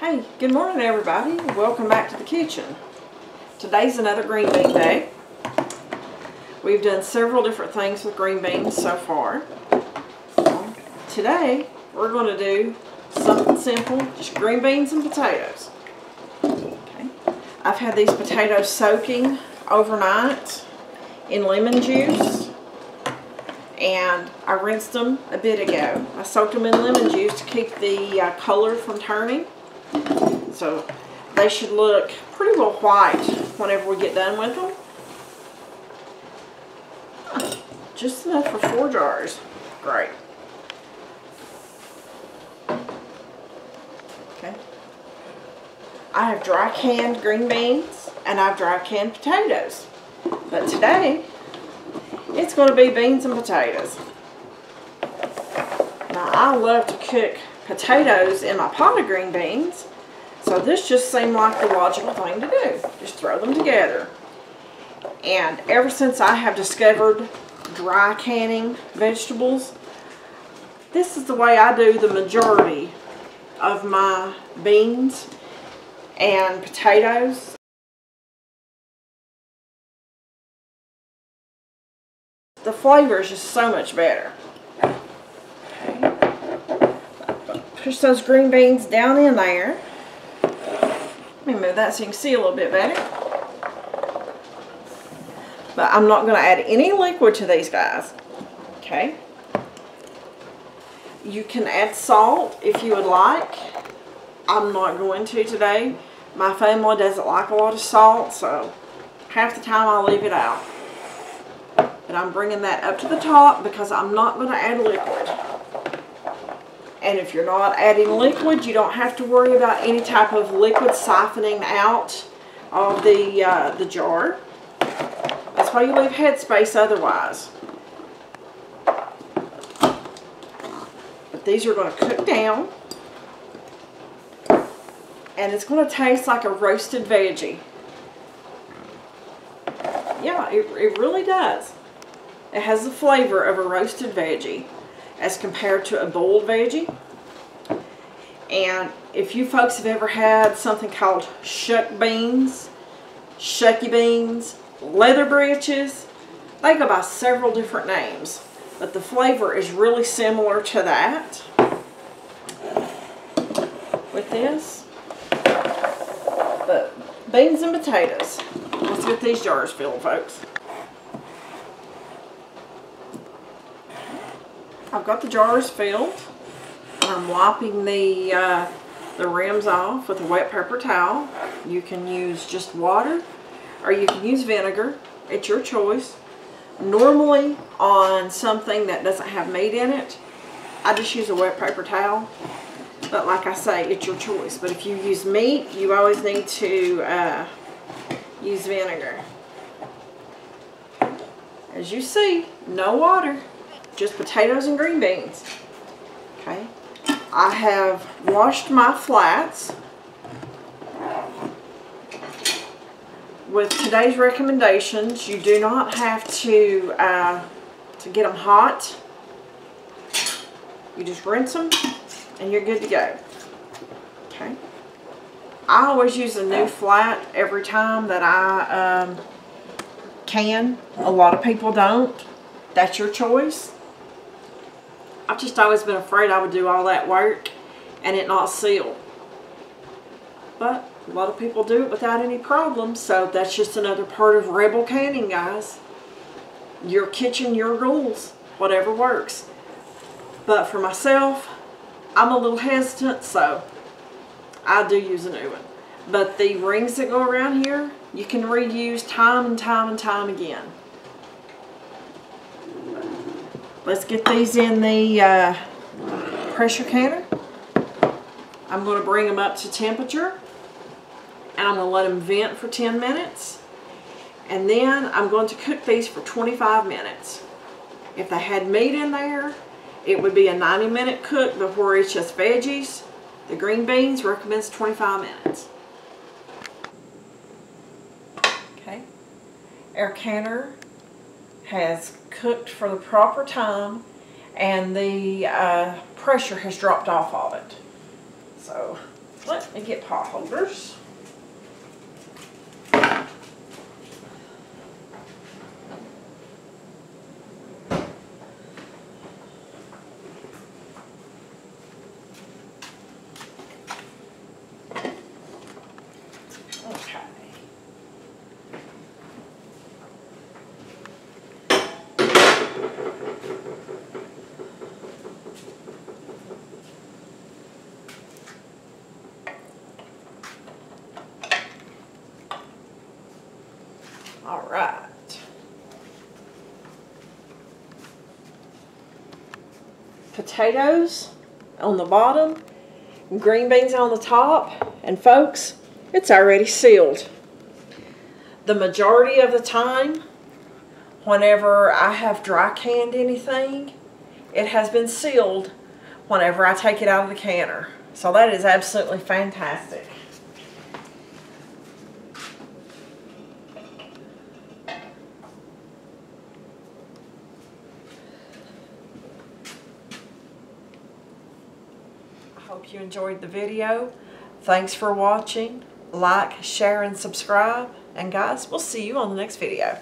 Hey, good morning everybody. Welcome back to the kitchen. Today's another green bean day. We've done several different things with green beans so far. Today we're going to do something simple, just green beans and potatoes. Okay. I've had these potatoes soaking overnight in lemon juice, and I rinsed them a bit ago. I soaked them in lemon juice to keep the color from turning. So they should look pretty well white whenever we get done with them. Just enough for 4 jars. Great. Okay. I have dry canned green beans and I have dry canned potatoes. But today, it's going to be beans and potatoes. Now, I love to cook potatoes in my pot of green beans, so this just seemed like the logical thing to do. Just throw them together. And ever since I have discovered dry canning vegetables, this is the way I do the majority of my beans and potatoes. The flavor is just so much better. Okay. Push those green beans down in there. Let me move that so you can see a little bit better. But I'm not going to add any liquid to these guys. Okay. You can add salt if you would like. I'm not going to today. My family doesn't like a lot of salt, so half the time I'll leave it out. But I'm bringing that up to the top because I'm not going to add liquid. And if you're not adding liquid, you don't have to worry about any type of liquid siphoning out of the jar. That's why you leave headspace otherwise. But these are going to cook down. And it's going to taste like a roasted veggie. Yeah, it really does. It has the flavor of a roasted veggie as compared to a boiled veggie. And if you folks have ever had something called shuck beans, shucky beans, leather britches, they go by several different names, but the flavor is really similar to that with this. But beans and potatoes. Let's get these jars filled, folks. I've got the jars filled. I'm wiping the rims off with a wet paper towel. You can use just water or you can use vinegar. It's your choice. Normally on something that doesn't have meat in it, I just use a wet paper towel. But like I say, it's your choice. But if you use meat, you always need to use vinegar. As you see, no water. Just potatoes and green beans. Okay. I have washed my flats. With today's recommendations, you do not have to get them hot. You just rinse them and you're good to go. Okay. I always use a new flat every time that I can. A lot of people don't. That's your choice. I've just always been afraid I would do all that work and it not seal. But a lot of people do it without any problems, so that's just another part of rebel canning, guys. Your kitchen, your rules, whatever works. But for myself, I'm a little hesitant, so I do use a new one. But the rings that go around here, you can reuse time and time and time again. Let's get these in the pressure canner. I'm going to bring them up to temperature. And I'm going to let them vent for 10 minutes. And then I'm going to cook these for 25 minutes. If they had meat in there, it would be a 90-minute cook, but where it's just veggies, the green beans recommends 25 minutes. Okay. Our canner has cooked for the proper time and the pressure has dropped off of it. So Let me get pot holders. Okay. All right. Potatoes on the bottom, green beans on the top, and folks, it's already sealed. The majority of the time, whenever I have dry canned anything, it has been sealed whenever I take it out of the canner. So that is absolutely fantastic. Hope you enjoyed the video. Thanks for watching. Like, share, and subscribe. And guys, we'll see you on the next video.